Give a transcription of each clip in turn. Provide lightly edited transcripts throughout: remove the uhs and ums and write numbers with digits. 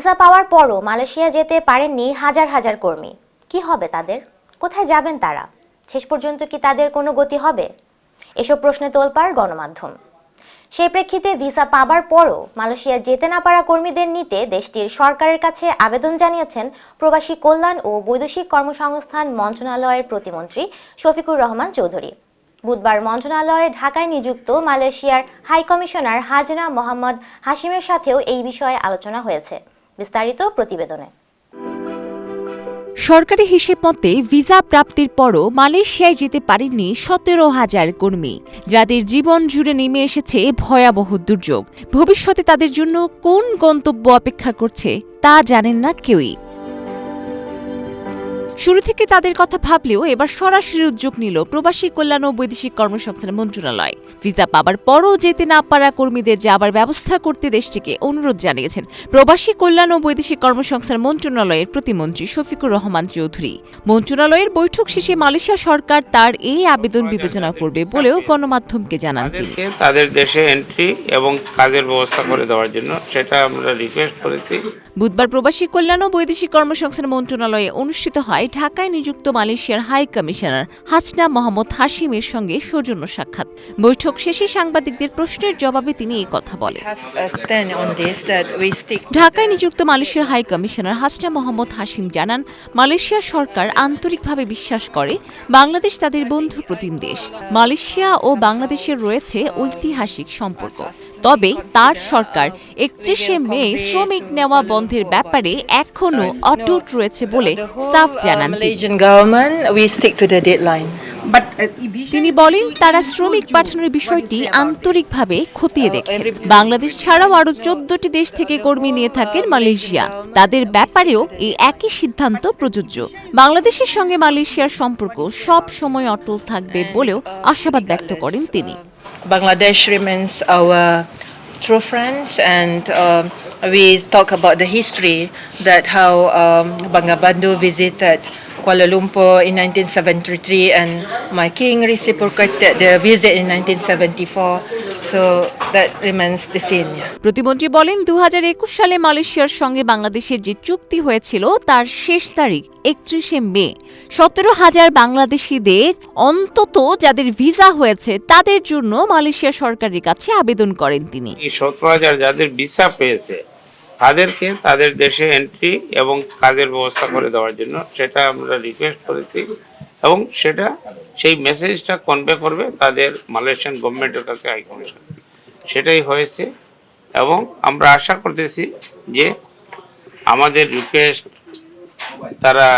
Visa পাওয়ার পরও Malaysia যেতে পারেননি হাজার হাজার কর্মী। কি হবে তাদের? কোথায় যাবেন তারা? শেষ পর্যন্ত কি তাদের কোনো গতি হবে? এসব প্রশ্নে তোলপাড় গণমাধ্যম। সেই প্রেক্ষিতে ভিসা পাবার পরও মালয়েশিয়া যেতে না পারা কর্মীদের নিতে দেশটির সরকারের কাছে আবেদন জানিয়েছেন প্রবাসী কল্যাণ ও বৈদেশিক কর্মসংস্থান মন্ত্রণালয়ের প্রতিমন্ত্রী শফিকুর রহমান চৌধুরী। বুধবার মন্ত্রণালয়ে ঢাকায় নিযুক্ত মালয়েশিয়ার হাই কমিশনার হাজনা মোহাম্মদ হাশিমের সাথেও এই বিষয়ে আলোচনা হয়েছে। বিস্তারিত প্রতিবেদনে। সরকারি হিসেব মতে ভিসা প্রাপ্তির পরও মালয়েশিয়ায় যেতে পারেননি 17,000 কর্মী, যাদের জীবন জুড়ে নেমে এসেছে ভয়াবহ দুর্যোগ। ভবিষ্যতে তাদের জন্য কোন গন্তব্য অপেক্ষা করছে তা জানেন না কেউই। শুরু থেকে তাদের কথা ভাবলেও এবার সরাসরি উদ্যোগ নিল প্রবাসী কল্যাণ ও বৈদেশিক কর্মসংস্থান মন্ত্রণালয়। ভিসা পাবার পরও যেতে না পারা কর্মীদের যাবার ব্যবস্থা করতে দেশটিকে অনুরোধ জানিয়েছেন প্রবাসী কল্যাণ ও বৈদেশিক কর্মসংস্থান মন্ত্রণালয়ের প্রতিমন্ত্রী শফিকুর রহমান চৌধুরী। মন্ত্রণালয়ের বৈঠক শেষে মালয়েশিয়া সরকার তার এই আবেদন বিবেচনা করবে বলেও গণমাধ্যমকে জানান তিনি। তাদের দেশে এন্ট্রি এবং কাজের ব্যবস্থা করে দেওয়ার জন্য সেটা আমরা রিকোয়েস্ট করেছি। বুধবার প্রবাসী কল্যাণ ও বৈদেশিক কর্মসংস্থান মন্ত্রণালয়ে অনুষ্ঠিত হয় ঢাকায় নিযুক্ত মালয়েশিয়ার হাই কমিশনার হাসনা মোহাম্মদ হাশিমের সঙ্গে সৌজন্য সাক্ষাৎ। বৈঠক শেষে সাংবাদিকদের প্রশ্নের জবাবে তিনি এই কথা বলেন। ঢাকায় নিযুক্ত মালয়েশিয়ার হাই কমিশনার হাসনা মোহাম্মদ হাশিম জানান, মালয়েশিয়া সরকার আন্তরিকভাবে বিশ্বাস করে বাংলাদেশ তাদের বন্ধু প্রতিম দেশ। মালয়েশিয়া ও বাংলাদেশের রয়েছে ঐতিহাসিক সম্পর্ক। তবে তার সরকার 31শে মে শ্রমিক নেওয়া বন্ধের ব্যাপারে এখনও অটুট রয়েছে বলে সাফ জানান তিনি। বলেন, তারা শ্রমিক পাঠানোর বিষয়টি আন্তরিকভাবে খতিয়ে দেখছে। বাংলাদেশ ছাড়াও আরও 14টি দেশ থেকে কর্মী নিয়ে থাকেন মালয়েশিয়া। তাদের ব্যাপারেও এই একই সিদ্ধান্ত প্রযোজ্য। বাংলাদেশের সঙ্গে মালয়েশিয়ার সম্পর্ক সব সময় অটল থাকবে বলেও আশাবাদ ব্যক্ত করেন তিনি। Bangladesh remains our true friends, and we talk about the history that how Bangabandhu visited Kuala Lumpur in 1973 and my king reciprocated the visit in 1974. So that remains the same. প্রতিমন্ত্রী বলেন, 2021 সালে মালয়েশিয়ার সঙ্গে বাংলাদেশের যে চুক্তি হয়েছিল তার শেষ তারিখ 31শে মে। 17,000 বাংলাদেশিদের অন্তত যাদের ভিসা হয়েছে তাদের জন্য মালয়েশিয়া সরকারের কাছে আবেদন করেন তিনি। 17,000 যাদের ভিসা পেয়েছে তাদেরকে তাদের দেশে এন্ট্রি এবং কাজের ব্যবস্থা করে দেওয়ার জন্য সেটা আমরা রিকোয়েস্ট করেছি এবং সেটা সেই মেসেজটা কনভে করবে তাদের মালয়েশিয়ান গভর্নমেন্টের কাছে হাই কমিশন। সেটাই হয়েছে এবং আমরা আশা করতেছি যে আমাদের রিকোয়েস্ট তারা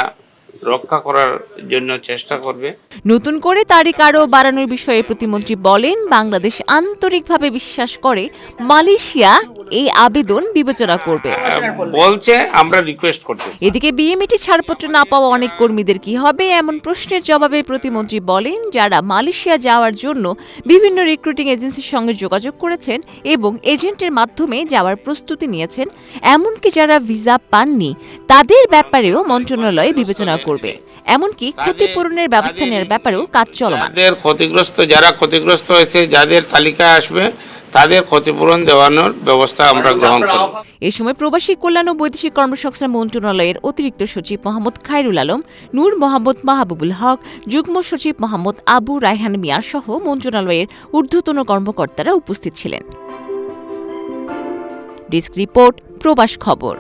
রক্ষা করার জন্য চেষ্টা করবে। নতুন করে তারিখ আরও বাড়ানোর বিষয়ে প্রতিমন্ত্রী বলেন, বাংলাদেশ আন্তরিকভাবে বিশ্বাস করে মালয়েশিয়া এই আবেদন বিবেচনা করবে বলছে, আমরা রিকোয়েস্ট করতেছি। এদিকে বিএমইটি ছাড়পত্র না পাওয়া অনেক কর্মীদের কি হবে এমন প্রশ্নের জবাবে প্রতিমন্ত্রী বলেন, যারা মালয়েশিয়া যাওয়ার জন্য বিভিন্ন রিক্রুটিং এজেন্সির সঙ্গে যোগাযোগ করেছেন এবং এজেন্টের মাধ্যমে যাওয়ার প্রস্তুতি নিয়েছেন, এমনকি যারা ভিসা পাননি তাদের ব্যাপারেও মন্ত্রণালয় বিবেচনা করবে। এমনকি ক্ষতিপূরণের ব্যবস্থা নেওয়ার ব্যাপারেও কাজ চলমান। যারা ক্ষতিগ্রস্ত হয়েছে যাদের তালিকায় আসবে তাদের ক্ষতিপূরণ দেওয়ানোর ব্যবস্থা আমরা গ্রহণ করব। এ সময় প্রবাসী কল্যাণ ও বৈদেশিক কর্মসংস্থান মন্ত্রণালয়ের অতিরিক্ত সচিব মোহাম্মদ খায়রুল আলম, নূর মোহাম্মদ মাহবুবুল হক, যুগ্ম সচিব মোহাম্মদ আবু রায়হান মিয়া সহ মন্ত্রণালয়ের ঊর্ধ্বতন কর্মকর্তারা উপস্থিত ছিলেন। ডেস্ক রিপোর্ট, প্রবাস খবর।